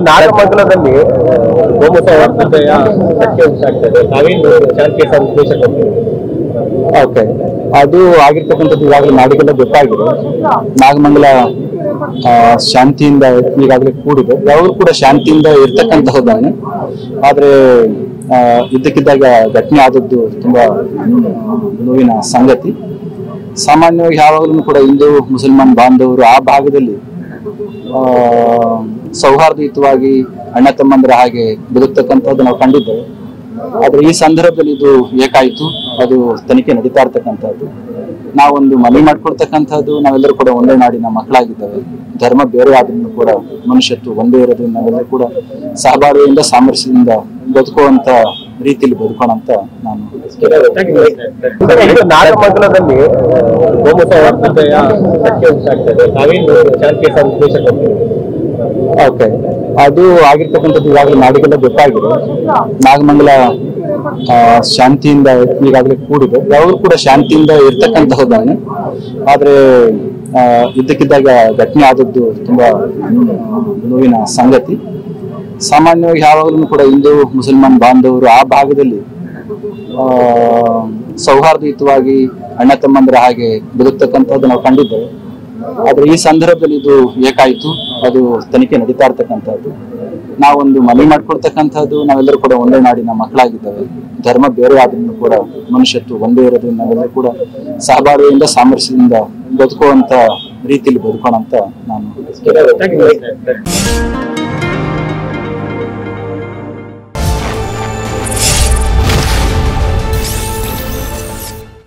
ನಾಗಮಂಗಲದಲ್ಲಿ ಹೋಮ ಸೌಹಾರ್ದತೆಯ ಧಕ್ಕೆ ಉಂಟಾಗ್ತದೆ. ನಾವೇನು ಶಾಂತಿಯ ಸಂದೇಶ ಕೊಡ್ತೀವಿ? ಓಕೆ, ಅದು ಆಗಿರ್ತಕ್ಕಂಥದ್ದು ಈಗಾಗಲೇ ನಾಡಿಗೆಲ್ಲ ಗೊತ್ತಾಗಿದೆ. ನಾಗಮಂಗಲ ಶಾಂತಿಯಿಂದ ಈಗಾಗಲೇ ಕೂಡಿದೆ. ಯಾವಾಗಲೂ ಕೂಡ ಶಾಂತಿಯಿಂದ ಇರ್ತಕ್ಕಂತಹದ್ದಾನೆ. ಆದ್ರೆ ಇದ್ದಕ್ಕಿದ್ದಾಗ ಘಟನೆ ಆದದ್ದು ತುಂಬಾ ನೋವಿನ ಸಂಗತಿ. ಸಾಮಾನ್ಯವಾಗಿ ಯಾವಾಗಲೂ ಕೂಡ ಹಿಂದೂ ಮುಸಲ್ಮಾನ್ ಬಾಂಧವರು ಆ ಭಾಗದಲ್ಲಿ ಸೌಹಾರ್ದಯುತವಾಗಿ ಅಣ್ಣ ತಮ್ಮಂದ್ರ ಹಾಗೆ ಬದುಕ್ತಕ್ಕಂಥದ್ದು ನಾವು ಕಂಡಿದ್ದೇವೆ. ಆದ್ರೆ ಈ ಸಂದರ್ಭದಲ್ಲಿ ಇದು ಏಕಾಯಿತು. ಅದು ತನಿಖೆ ನಡೀತಾ ಇರ್ತಕ್ಕಂಥದ್ದು. ನಾವೊಂದು ಮನವಿ ಮಾಡ್ಕೊಳ್ತಕ್ಕಂಥದ್ದು, ನಾವೆಲ್ಲರೂ ಕೂಡ ಒಂದೇ ನಾಡಿನ ಮಕ್ಕಳಾಗಿದ್ದೇವೆ. ಧರ್ಮ ಬೇರೆ ಆದ್ರೂ ಕೂಡ ಮನುಷ್ಯತ್ವ ಒಂದೇ ಇರೋದ್ರಿಂದ ನಾವೆಲ್ಲರೂ ಕೂಡ ಸಹಬಾಳ್ವೆಯಿಂದ ಸಾಮರಸ್ಯದಿಂದ ಬದುಕುವಂತ ರೀತಿಯಲ್ಲಿ ಬದುಕೋಣ ಅಂತ ನಾನು ನಾಗಮಂಗಲದಲ್ಲಿ ಹೋಮ ಸೌಹಾರ್ದತೆಯ ಧಕ್ಕೆ ಉಂಟಾಗ್ತದೆ. ನಾವೇನು ಶಾಂತಿಯ ಸಂದೇಶ ಕೊಡ್ತೀವಿ? ಓಕೆ, ಅದು ಆಗಿರ್ತಕ್ಕಂಥದ್ದು ಈಗಾಗಲೇ ನಾಡಿಗೆಲ್ಲ ಗೊತ್ತಾಗಿದೆ. ನಾಗಮಂಗಲ ಶಾಂತಿಯಿಂದ ಈಗಾಗಲೇ ಕೂಡಿದೆ. ಯಾವಾಗಲೂ ಕೂಡ ಶಾಂತಿಯಿಂದ ಇರ್ತಕ್ಕಂತಹದ್ದಾನೆ. ಆದ್ರೆ ಇದ್ದಕ್ಕಿದ್ದಾಗ ಘಟನೆ ಆದದ್ದು ತುಂಬಾ ನೋವಿನ ಸಂಗತಿ. ಸಾಮಾನ್ಯವಾಗಿ ಯಾವಾಗಲೂ ಕೂಡ ಹಿಂದೂ ಮುಸಲ್ಮಾನ್ ಬಾಂಧವರು ಆ ಭಾಗದಲ್ಲಿ ಸೌಹಾರ್ದಯುತವಾಗಿ ಅಣ್ಣ ತಮ್ಮಂದ್ರ ಹಾಗೆ ಬದುಕ್ತಕ್ಕಂಥದ್ದು ನಾವು ಕಂಡಿದ್ದೇವೆ. ಆದ್ರೆ ಈ ಸಂದರ್ಭದಲ್ಲಿ ಇದು ಏಕಾಯಿತು. ಅದು ತನಿಖೆ ನಡೀತಾ ಇರ್ತಕ್ಕಂಥದ್ದು. ನಾವೊಂದು ಮನವಿ ಮಾಡ್ಕೊಳ್ತಕ್ಕಂಥದ್ದು, ನಾವೆಲ್ಲರೂ ಕೂಡ ಒಂದೇ ನಾಡಿನ ಮಕ್ಕಳಾಗಿದ್ದೇವೆ. ಧರ್ಮ ಬೇರೆ ಆದ್ರೂ ಕೂಡ ಮನುಷ್ಯತ್ವ ಒಂದೇ ಇರೋದ್ರಿಂದ ನಾವೆಲ್ಲರೂ ಕೂಡ ಸಹಬಾಳ್ವೆಯಿಂದ ಸಾಮರಸ್ಯದಿಂದ ಬದುಕುವಂತ ರೀತಿಯಲ್ಲಿ ಬದುಕೋಣ ಅಂತ ನಾನು